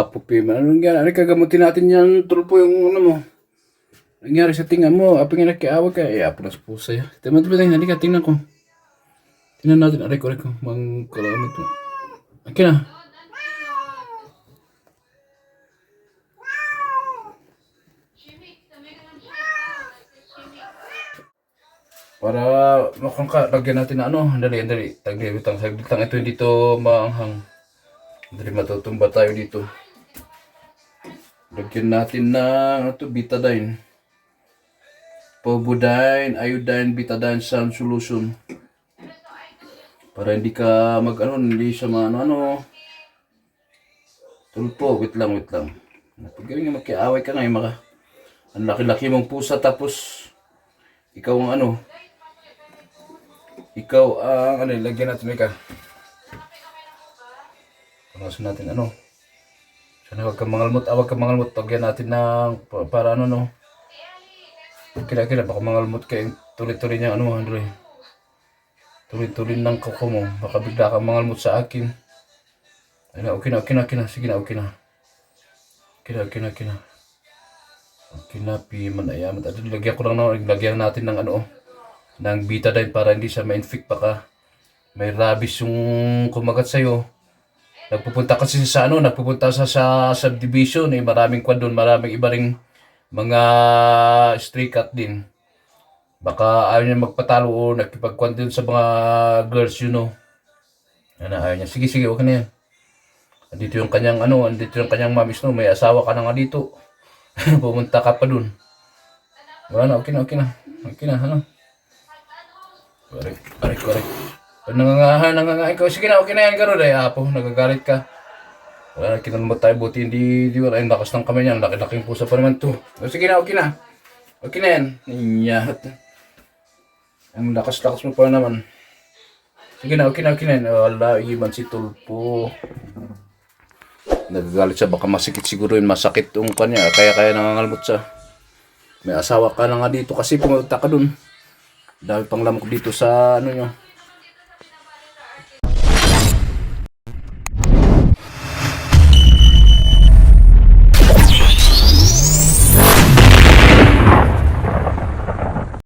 Pupi, ano nangyari? Ano kagamutin natin yan, tulpo yung ano mo. Nangyari sa tinga mo, aping nga nakiawag ka, apo na sa pusa ya. Tama ba tayo, halika, tingnan ko. Tingnan natin, aray ko, mang kalamot mo. Okay na. Para mukhang ka, lagyan natin na ano, dali, tagli-bitang, saglit ito, hindi to maanghang. Dali, matutumba tayo dito. Lagyan natin ng ito, betadine. Povidone, iodine, betadine sand solution. Para hindi ka hindi siya ano. Tulpo, wait lang. Pag galing nga makiaway ka nga, ang laki-laki mong pusa tapos ikaw ang lagyan natin ka. Panasin natin sana huwag kang mangalmot, lagyan natin ng para kila baka mangalmot kayo, tuloy-tuloy niya Andre. Tuloy-tuloy ng kuko mo, baka bigla kang mangalmot sa akin. Okay na, sige na, okay na. Okay na, piman ayaman. Lagyan ko lang lagyan natin ng ng betadine para hindi siya ma-infect, baka may rabies yung kumagat sa'yo. Nagpupunta sa subdivision, maraming kwan doon, maraming iba ring mga stray cat din. Baka ayaw niya magpatalo o nakipagkwan din sa mga girls, ayaw niya. Sige, okay na yan. Andito yung kanyang mamis, may asawa ka na nga dito. Pumunta ka pa dun. Wala na, okay na, Correct. Nangangahay ikaw. Sige na, okay na yan, garo. Apo, nagagalit ka. Wala, kinalmot tayo, buti hindi wala yung lakas ng kamay niya. Laki-laking pusa pa naman to. Sige na, okay na. Okay na yan. Inyat. Ang lakas-lakas mo pa naman. Sige na, okay na yan. Wala, iban si Tulpo. Nagagalit siya, baka masikit siguro yun. Masakit yung kanya, kaya nangangalmot siya. May asawa ka na nga dito kasi pumunta ka dun. Dami pang lamok dito sa nyo.